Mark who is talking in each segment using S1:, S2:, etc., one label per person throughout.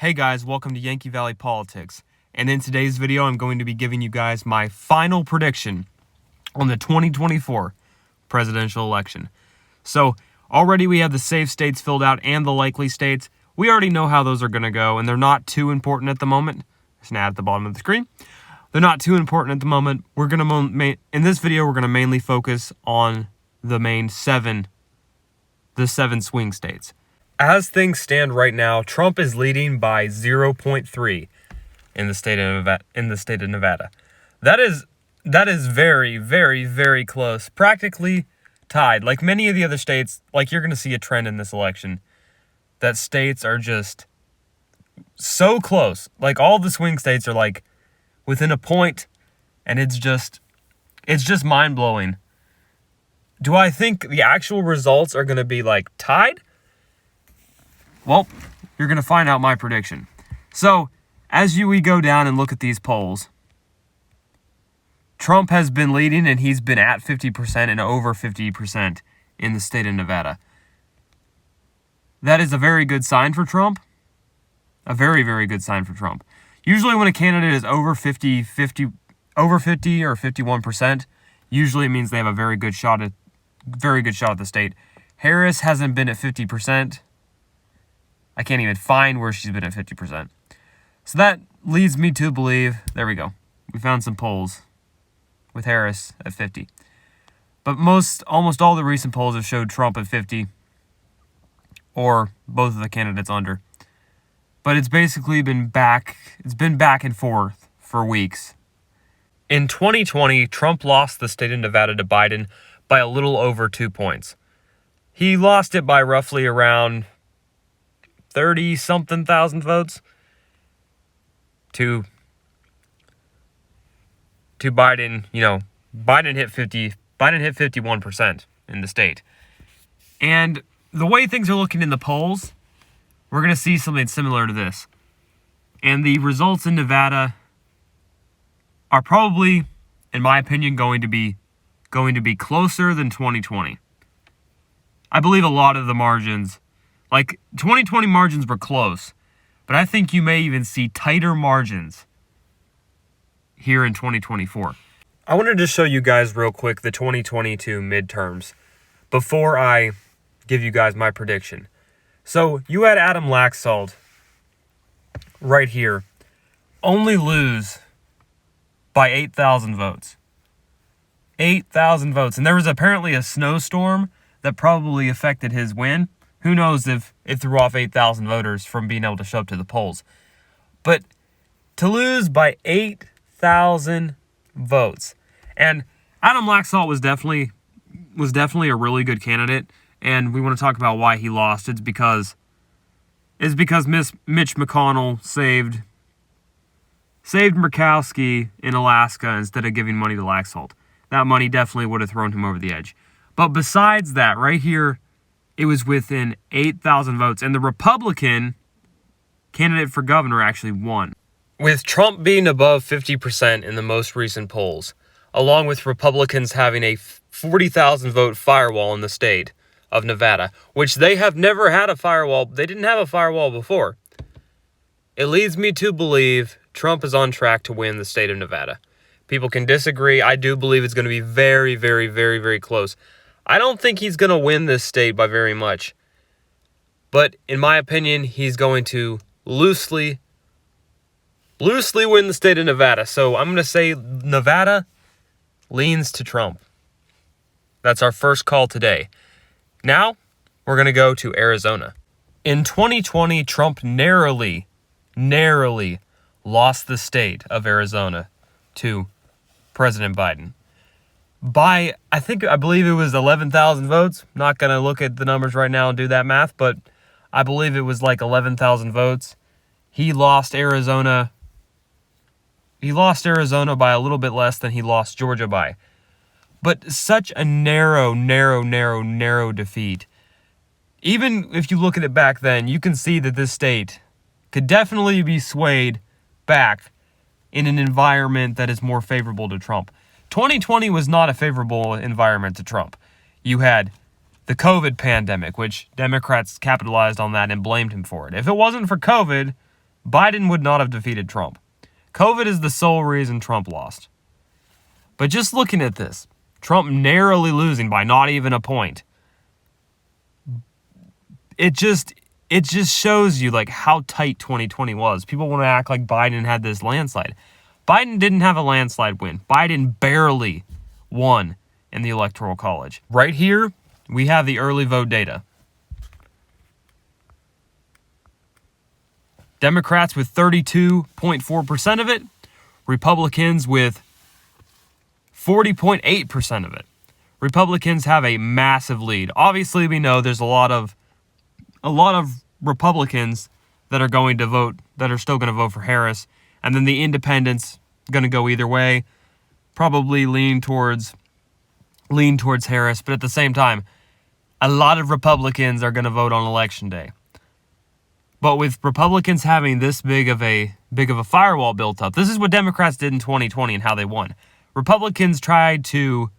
S1: Hey guys, welcome to Yankee Valley Politics, and in today's video I'm going to be giving you guys my final prediction on the 2024 presidential election. So, already we have the safe states filled out and the likely states. We already know how those are going to go, and they're not too important at the moment. There's an ad at the bottom of the screen. They're not too important at the moment. We're going to, in this video, we're going to mainly focus on the seven swing states. As things stand right now, Trump is leading by 0.3 in the state of Nevada. That is very, very, very close. Practically tied. Like many of the other states, like you're going to see a trend in this election that states are just so close. Like all the swing states are like within a point, and it's just mind-blowing. Do I think the actual results are going to be like tied? Well, you're going to find out my prediction. So, as we go down and look at these polls, Trump has been leading, and he's been at 50% and over 50% in the state of Nevada. That is a very good sign for Trump. A very, very good sign for Trump. Usually when a candidate is over 50 or 51%, usually it means they have a very good shot at the state. Harris hasn't been at 50%. I can't even find where she's been at 50%. So that leads me to believe, there we go. We found some polls with Harris at 50. But almost all the recent polls have showed Trump at 50 or both of the candidates under. But it's basically been back and forth for weeks. In 2020, Trump lost the state of Nevada to Biden by a little over 2 points. He lost it by roughly around 30-something thousand votes to Biden. Biden hit 51% in the state. And the way things are looking in the polls, we're going to see something similar to this. And the results in Nevada are probably, in my opinion, going to be closer than 2020. I believe a lot of the margins, like 2020 margins were close, but I think you may even see tighter margins here in 2024. I wanted to show you guys real quick the 2022 midterms before I give you guys my prediction. So you had Adam Laxalt right here only lose by 8,000 votes. 8,000 votes. And there was apparently a snowstorm that probably affected his win. Who knows if it threw off 8,000 voters from being able to show up to the polls. But to lose by 8,000 votes. And Adam Laxalt was definitely a really good candidate. And we want to talk about why he lost. It's because Mitch McConnell saved Murkowski in Alaska instead of giving money to Laxalt. That money definitely would have thrown him over the edge. But besides that, right here, it was within 8,000 votes. And the Republican candidate for governor actually won. With Trump being above 50% in the most recent polls, along with Republicans having a 40,000 vote firewall in the state of Nevada, which they have never had a firewall. They didn't have a firewall before. It leads me to believe Trump is on track to win the state of Nevada. People can disagree. I do believe it's going to be very, very, very, very close. I don't think he's going to win this state by very much. But in my opinion, he's going to loosely win the state of Nevada. So I'm going to say Nevada leans to Trump. That's our first call today. Now, we're going to go to Arizona. In 2020, Trump narrowly lost the state of Arizona to President Biden. By, I believe it was 11,000 votes. Not going to look at the numbers right now and do that math, but I believe it was like 11,000 votes. He lost Arizona by a little bit less than he lost Georgia by. But such a narrow defeat. Even if you look at it back then, you can see that this state could definitely be swayed back in an environment that is more favorable to Trump. 2020 was not a favorable environment to Trump. You had the COVID pandemic, which Democrats capitalized on that and blamed him for it. If it wasn't for COVID, Biden would not have defeated Trump. COVID is the sole reason Trump lost. But just looking at this, Trump narrowly losing by not even a point. It just shows you like how tight 2020 was. People want to act like Biden had this landslide. Biden didn't have a landslide win. Biden barely won in the Electoral College. Right here, we have the early vote data. Democrats with 32.4% of it. Republicans with 40.8% of it. Republicans have a massive lead. Obviously, we know there's a lot of Republicans that are going to vote, that are still going to vote for Harris, and then the independents going to go either way, probably lean towards Harris, but at the same time, a lot of Republicans are going to vote on Election Day. But with Republicans having this big of a firewall built up, this is what Democrats did in 2020 and how they won. Republicans tried to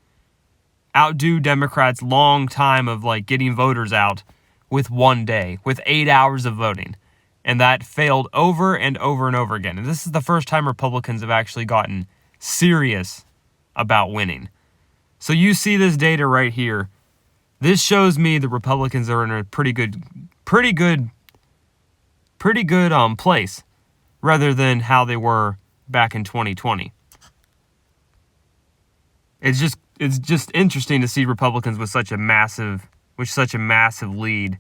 S1: outdo Democrats' long time of like getting voters out with one day, with 8 hours of voting. And that failed over and over and over again. And this is the first time Republicans have actually gotten serious about winning. So you see this data right here. This shows me the Republicans are in a pretty good place rather than how they were back in 2020. It's just interesting to see Republicans with such a massive lead.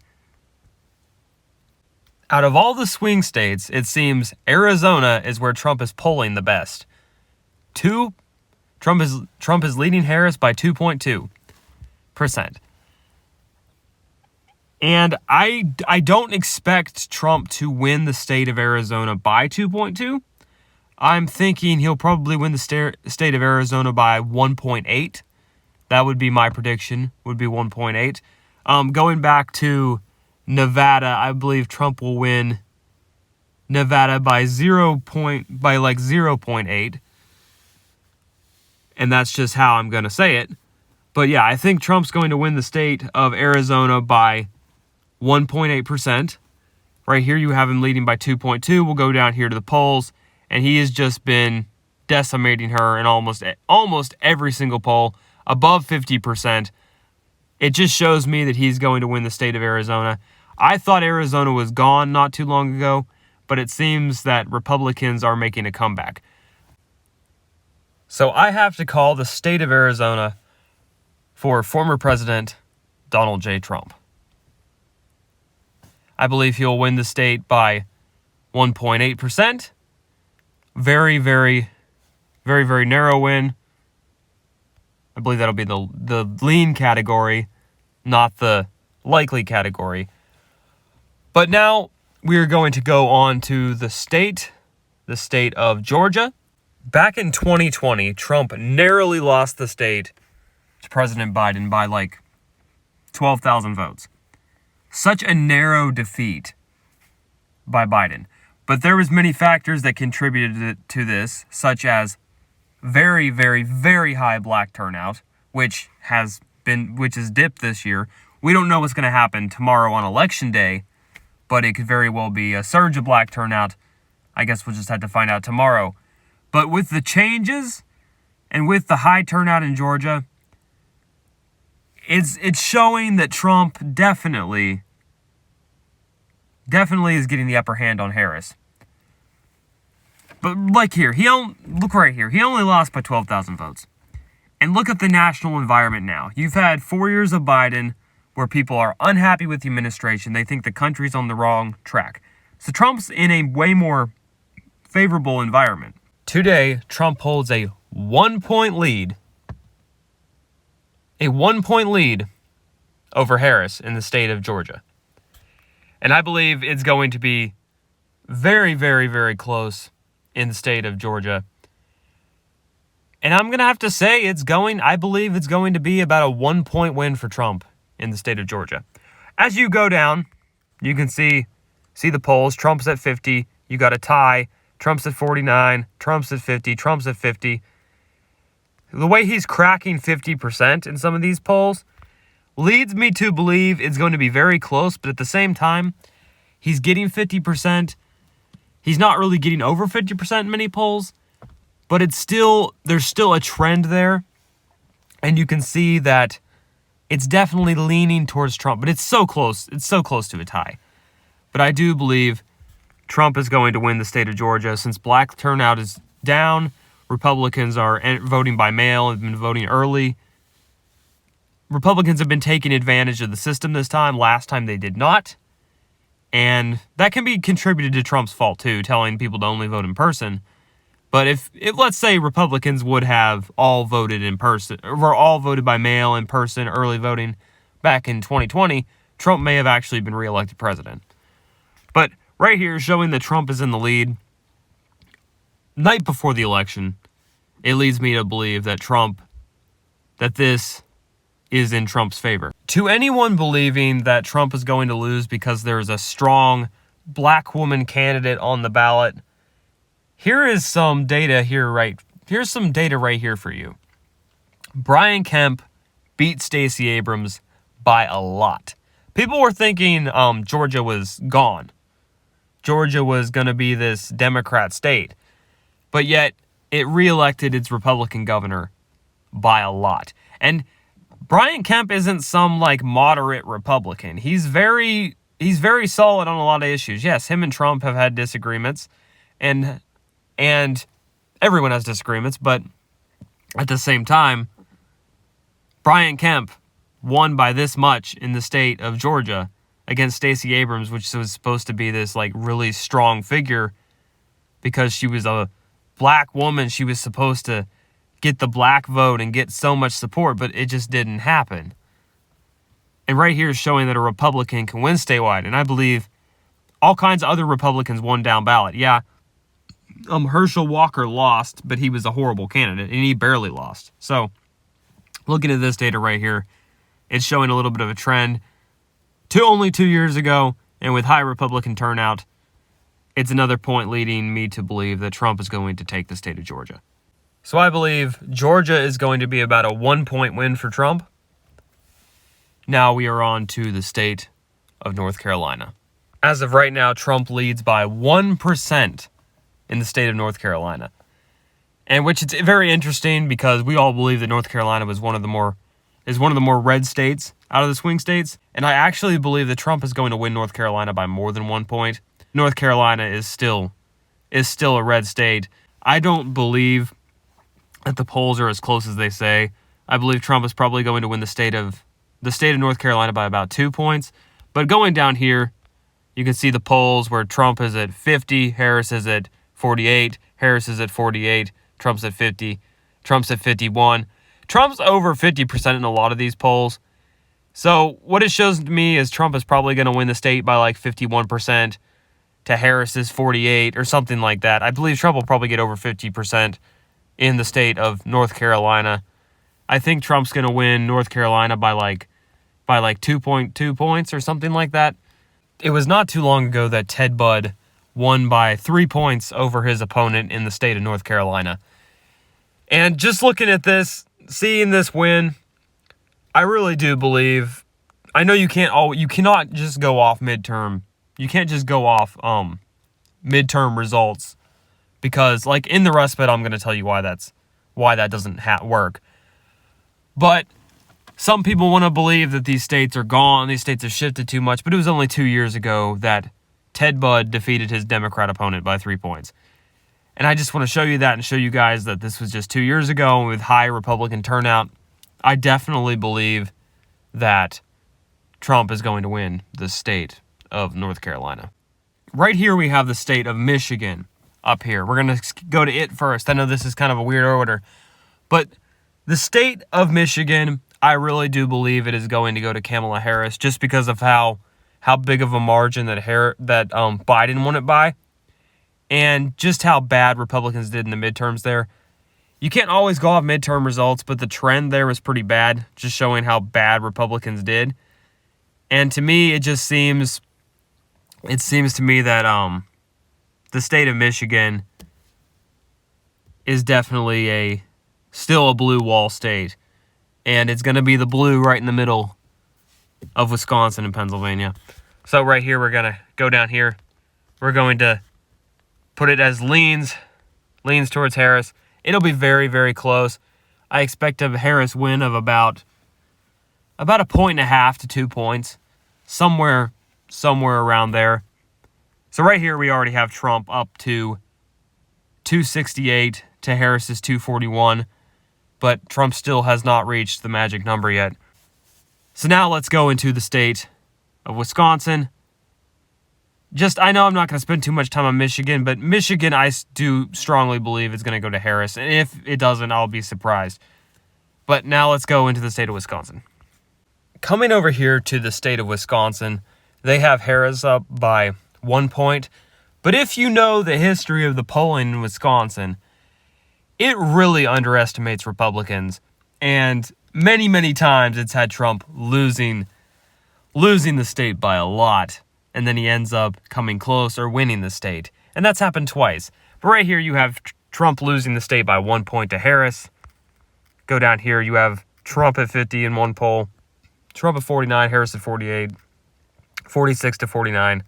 S1: Out of all the swing states, it seems Arizona is where Trump is polling the best. Trump is leading Harris by 2.2%. And I don't expect Trump to win the state of Arizona by 2.2. I'm thinking he'll probably win the state of Arizona by 1.8. That would be my prediction, would be 1.8. Going back to Nevada, I believe Trump will win Nevada by 0.8. And that's just how I'm going to say it. But yeah, I think Trump's going to win the state of Arizona by 1.8%. Right here you have him leading by 2.2. We'll go down here to the polls, and he has just been decimating her in almost every single poll, above 50%. It just shows me that he's going to win the state of Arizona. I thought Arizona was gone not too long ago, but it seems that Republicans are making a comeback. So I have to call the state of Arizona for former President Donald J. Trump. I believe he'll win the state by 1.8%. Very, very, very, very narrow win. I believe that'll be the lean category, not the likely category. But now we are going to go on to the state of Georgia. Back in 2020, Trump narrowly lost the state to President Biden by like 12,000 votes. Such a narrow defeat by Biden. But there was many factors that contributed to this, such as very, very, very high black turnout, which has dipped this year. We don't know what's going to happen tomorrow on Election Day, but it could very well be a surge of black turnout. I guess we'll just have to find out tomorrow. But with the changes and with the high turnout in Georgia, it's showing that Trump definitely is getting the upper hand on Harris. But like here, look right here. He only lost by 12,000 votes. And look at the national environment now. You've had 4 years of Biden where people are unhappy with the administration. They think the country's on the wrong track. So Trump's in a way more favorable environment. Today, Trump holds a 1-point lead. A 1-point lead over Harris in the state of Georgia. And I believe it's going to be very, very, very close in the state of Georgia. And I'm going to have to say I believe it's going to be about a 1-point win for Trump in the state of Georgia. As you go down, you can see the polls. Trump's at 50. You got a tie. Trump's at 49. Trump's at 50. Trump's at 50. The way he's cracking 50% in some of these polls leads me to believe it's going to be very close, but at the same time, he's getting 50%. He's not really getting over 50% in many polls, but there's still a trend there. And you can see that it's definitely leaning towards Trump, but it's so close. It's so close to a tie. But I do believe Trump is going to win the state of Georgia. Since black turnout is down, Republicans are voting by mail, have been voting early. Republicans have been taking advantage of the system this time. Last time they did not. And that can be contributed to Trump's fault too, telling people to only vote in person. But if let's say Republicans would have all voted in person, or all voted by mail, in person, early voting back in 2020, Trump may have actually been reelected president. But right here, showing that Trump is in the lead, night before the election, it leads me to believe that this is in Trump's favor. To anyone believing that Trump is going to lose because there's a strong black woman candidate on the ballot, here's some data right here for you. Brian Kemp beat Stacey Abrams by a lot. People were thinking Georgia was gone. Georgia was going to be this Democrat state. But yet, it reelected its Republican governor by a lot. And Brian Kemp isn't some moderate Republican. He's very solid on a lot of issues. Yes, him and Trump have had disagreements, and everyone has disagreements, but at the same time, Brian Kemp won by this much in the state of Georgia against Stacey Abrams, which was supposed to be this really strong figure because she was a black woman. She was supposed to get the black vote and get so much support, but it just didn't happen. And right here is showing that a Republican can win statewide, and I believe all kinds of other Republicans won down ballot. Yeah, Herschel Walker lost, but he was a horrible candidate, and he barely lost. So, looking at this data right here, it's showing a little bit of a trend. Only 2 years ago, and with high Republican turnout, it's another point leading me to believe that Trump is going to take the state of Georgia. So I believe Georgia is going to be about a 1-point win for Trump. Now we are on to the state of North Carolina. As of right now, Trump leads by 1% in the state of North Carolina. And which is very interesting because we all believe that North Carolina was one of the more red states out of the swing states. And I actually believe that Trump is going to win North Carolina by more than 1 point. North Carolina is still a red state. I don't believe that the polls are as close as they say. I believe Trump is probably going to win the state of North Carolina by about 2 points. But going down here, you can see the polls where Trump is at 50, Harris is at 48, Harris is at 48, Trump's at 50, Trump's at 51. Trump's over 50% in a lot of these polls. So what it shows to me is Trump is probably going to win the state by 51% to Harris's 48 or something like that. I believe Trump will probably get over 50% in the state of North Carolina. I think Trump's going to win North Carolina by 2.2 points or something like that. It was not too long ago that Ted Budd won by 3 points over his opponent in the state of North Carolina. And just looking at this, seeing this win, I really do believe, I know you cannot just go off midterm. You can't just go off midterm results because in the respite, I'm going to tell you why that doesn't work. But some people want to believe that these states are gone, these states have shifted too much, but it was only 2 years ago that Ted Budd defeated his Democrat opponent by 3 points. And I just want to show you that and show you guys that this was just 2 years ago with high Republican turnout. I definitely believe that Trump is going to win the state of North Carolina. Right here we have the state of Michigan up here. We're going to go to it first. I know this is kind of a weird order, but the state of Michigan, I really do believe it is going to go to Kamala Harris just because of how big of a margin that Biden won it by and just how bad Republicans did in the midterms there. You can't always go off midterm results, but the trend there was pretty bad, just showing how bad Republicans did. And to me, it seems to me that the state of Michigan is definitely still a blue wall state. And it's going to be the blue right in the middle of Wisconsin and Pennsylvania. So right here, we're going to go down here. We're going to put it as leans towards Harris. It'll be very, very close. I expect a Harris win of about 1.5 to 2 points, somewhere around there. So right here we already have Trump up to 268 to Harris's 241, but Trump still has not reached the magic number yet. So now let's go into the state of Wisconsin. I know I'm not going to spend too much time on Michigan, but Michigan I do strongly believe is going to go to Harris. And if it doesn't, I'll be surprised. But now let's go into the state of Wisconsin. Coming over here to the state of Wisconsin, they have Harris up by 1 point. But if you know the history of the polling in Wisconsin, it really underestimates Republicans. And many, many times it's had Trump losing the state by a lot. And then he ends up coming close or winning the state. And that's happened twice. But right here you have Trump losing the state by 1 point to Harris. Go down here, you have Trump at 50 in one poll. Trump at 49, Harris at 48. 46 to 49.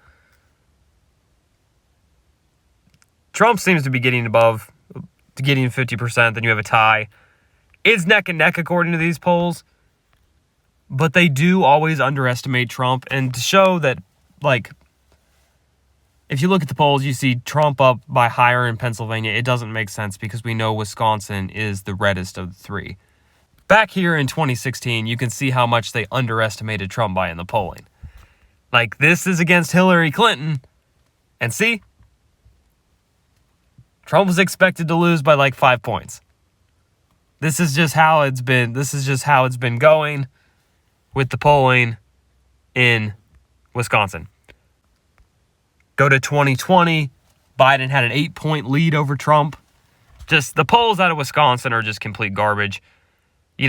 S1: Trump seems to be getting 50%. Then you have a tie. It's neck and neck according to these polls. But they do always underestimate Trump. And to show that, if you look at the polls, you see Trump up by higher in Pennsylvania. It doesn't make sense because we know Wisconsin is the reddest of the three. Back here in 2016, you can see how much they underestimated Trump by in the polling. This is against Hillary Clinton. And see? Trump was expected to lose by 5 points. This is just how it's been. This is just how it's been going with the polling in Wisconsin. Go to 2020. Biden had an 8-point lead over Trump. Just the polls out of Wisconsin are just complete garbage. You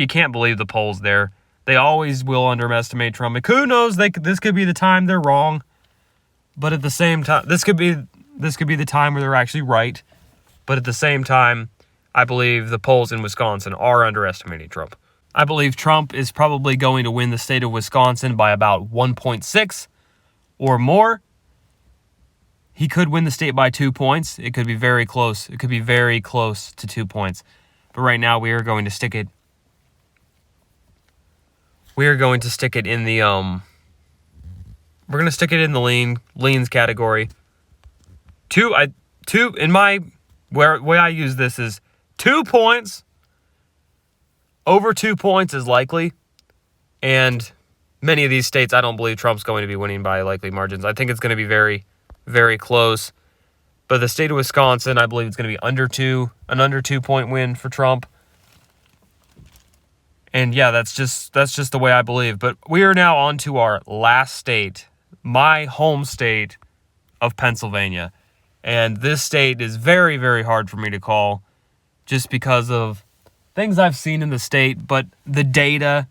S1: can't believe the polls there. They always will underestimate Trump. Who knows? This could be the time they're wrong. But at the same time, this could be the time where they're actually right. But at the same time, I believe the polls in Wisconsin are underestimating Trump. I believe Trump is probably going to win the state of Wisconsin by about 1.6 or more. He could win the state by 2 points. It could be very close. It could be very close to 2 points. But right now we are going to stick it. We are going to stick it in the We're going to stick it in the leans category. Way I use this is 2 points. Over 2 points is likely. And many of these states, I don't believe Trump's going to be winning by likely margins. I think it's going to be very, very close. But the state of Wisconsin, I believe it's going to be an under 2 point win for Trump. And yeah, that's just the way I believe. But we are now on to our last state, my home state of Pennsylvania. And this state is very, very hard for me to call just because of things I've seen in the state. But the data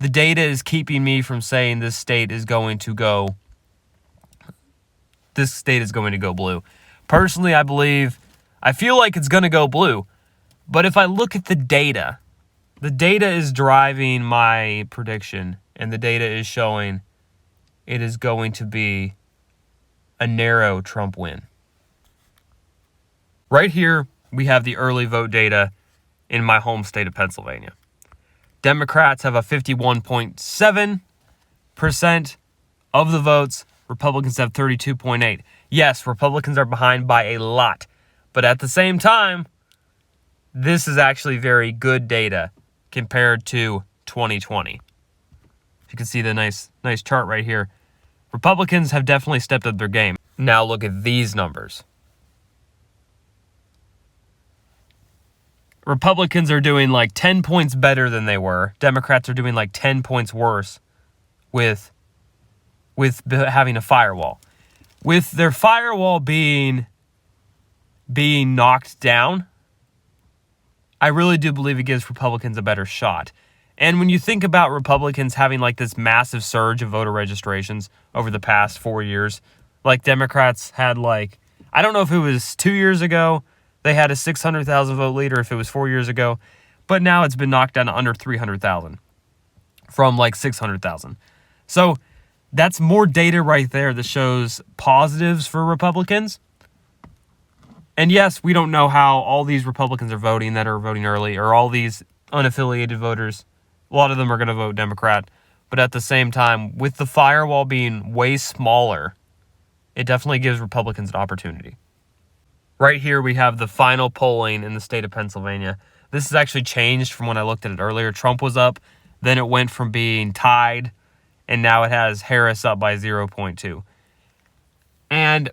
S1: is keeping me from saying this state is going to go blue. Personally, I feel like it's going to go blue. But if I look at the data is driving my prediction, and the data is showing it is going to be a narrow Trump win. Right here, we have the early vote data in my home state of Pennsylvania. Democrats have a 51.7% of the votes. Republicans have 32.8%. Yes, Republicans are behind by a lot. But at the same time, this is actually very good data compared to 2020. You can see the nice chart right here. Republicans have definitely stepped up their game. Now look at these numbers. Republicans are doing 10 points better than they were. Democrats are doing 10 points worse with having a firewall. With their firewall being knocked down, I really do believe it gives Republicans a better shot. And when you think about Republicans having this massive surge of voter registrations over the past 4 years, Democrats had I don't know if it was 2 years ago, they had a 600,000 vote lead, or if it was 4 years ago, but now it's been knocked down to under 300,000 from 600,000. So that's more data right there that shows positives for Republicans. And yes, we don't know how all these Republicans are voting that are voting early, or all these unaffiliated voters. A lot of them are going to vote Democrat. But at the same time, with the firewall being way smaller, it definitely gives Republicans an opportunity. Right here, we have the final polling in the state of Pennsylvania. This has actually changed from when I looked at it earlier. Trump was up, then it went from being tied, and now it has Harris up by 0.2. And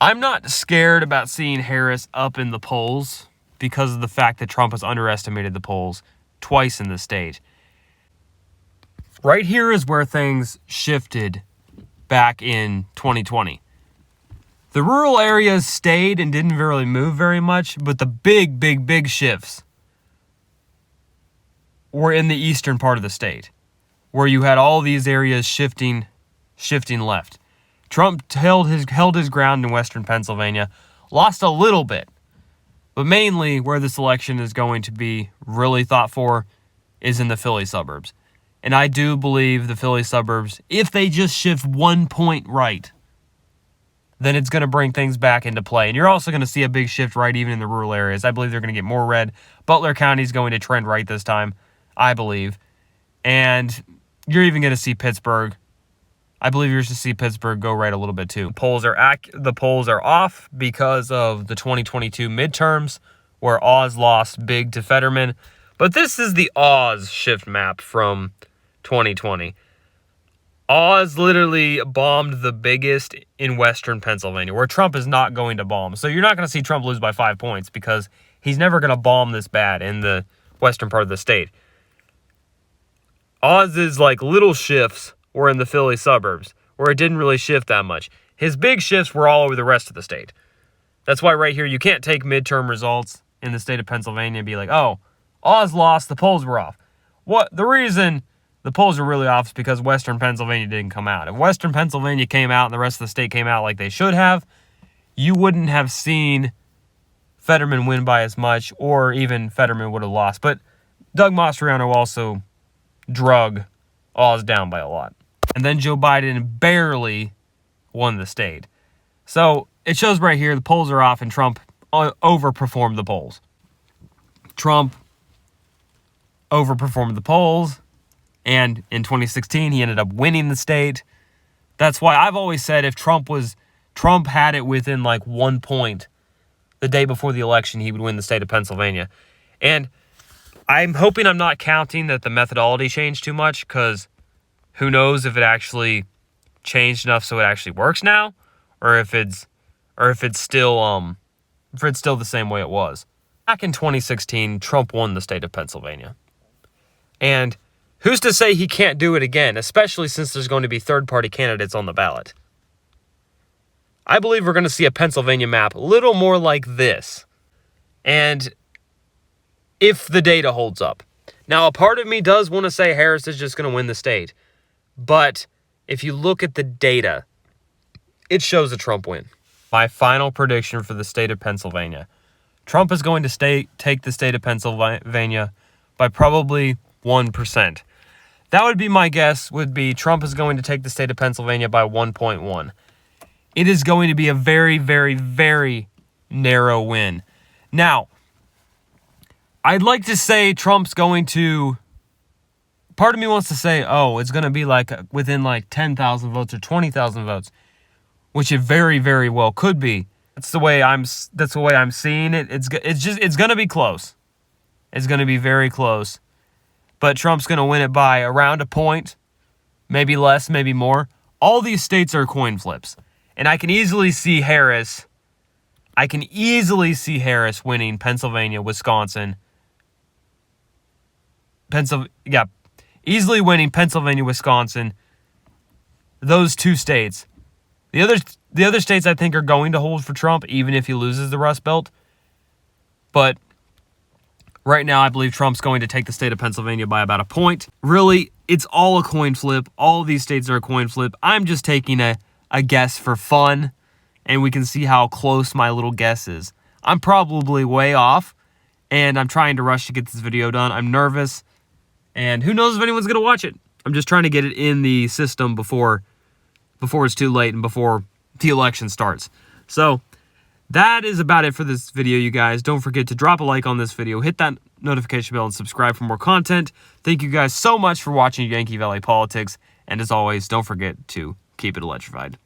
S1: I'm not scared about seeing Harris up in the polls because of the fact that Trump has underestimated the polls twice in the state. Right here is where things shifted back in 2020. The rural areas stayed and didn't really move very much, but the big shifts were in the eastern part of the state, where you had all these areas shifting left. Trump held his ground in western Pennsylvania, lost a little bit, but mainly where this election is going to be really thought for is in the Philly suburbs. And I do believe the Philly suburbs, if they just shift 1 point right, then it's going to bring things back into play. And you're also going to see a big shift right even in the rural areas. I believe they're going to get more red. Butler County is going to trend right this time, I believe. And you're even going to see Pittsburgh. I believe you're going to see Pittsburgh go right a little bit too. The polls are off because of the 2022 midterms, where Oz lost big to Fetterman. But this is the Oz shift map from 2020. Oz literally bombed the biggest in western Pennsylvania, where Trump is not going to bomb. So you're not going to see Trump lose by 5 points because he's never going to bomb this bad in the western part of the state. Oz's little shifts were in the Philly suburbs, where it didn't really shift that much. His big shifts were all over the rest of the state. That's why right here you can't take midterm results in the state of Pennsylvania and be like, oh, Oz lost, the polls were off. The reason the polls are really off is because western Pennsylvania didn't come out. If western Pennsylvania came out and the rest of the state came out like they should have, you wouldn't have seen Fetterman win by as much, or even Fetterman would have lost. But Doug Mastriano also drug Oz down by a lot. And then Joe Biden barely won the state. So it shows right here the polls are off and Trump overperformed the polls. Trump overperformed the polls, and in 2016 he ended up winning the state. That's why I've always said if Trump had it within 1 point the day before the election, he would win the state of Pennsylvania. And I'm hoping I'm not counting that the methodology changed too much, because who knows if it actually changed enough so it actually works now, or if it's still the same way it was. Back in 2016, Trump won the state of Pennsylvania. And who's to say he can't do it again, especially since there's going to be third-party candidates on the ballot? I believe we're going to see a Pennsylvania map a little more like this. And if the data holds up. Now, a part of me does want to say Harris is just going to win the state. But if you look at the data, it shows a Trump win. My final prediction for the state of Pennsylvania. Trump is going to take the state of Pennsylvania by probably 1%. That would be my guess, would be Trump is going to take the state of Pennsylvania by 1.1. It is going to be a very, very, very narrow win. Now, I'd like to say Trump's going to... Part of me wants to say, oh, it's going to be within 10,000 votes or 20,000 votes, which it very, very well could be. That's the way I'm seeing it. It's going to be close. It's going to be very close. But Trump's going to win it by around a point, maybe less, maybe more. All these states are coin flips. And I can easily see Harris winning Pennsylvania, Wisconsin. Easily winning Pennsylvania, Wisconsin. Those two states. The other states I think are going to hold for Trump, even if he loses the Rust Belt. But right now, I believe Trump's going to take the state of Pennsylvania by about a point. Really, it's all a coin flip. All these states are a coin flip. I'm just taking a guess for fun, and we can see how close my little guess is. I'm probably way off, and I'm trying to rush to get this video done. I'm nervous, and who knows if anyone's going to watch it. I'm just trying to get it in the system before it's too late and before the election starts. So that is about it for this video, you guys. Don't forget to drop a like on this video, hit that notification bell, and subscribe for more content. Thank you guys so much for watching Yankee Valley Politics. And as always, don't forget to keep it electrified.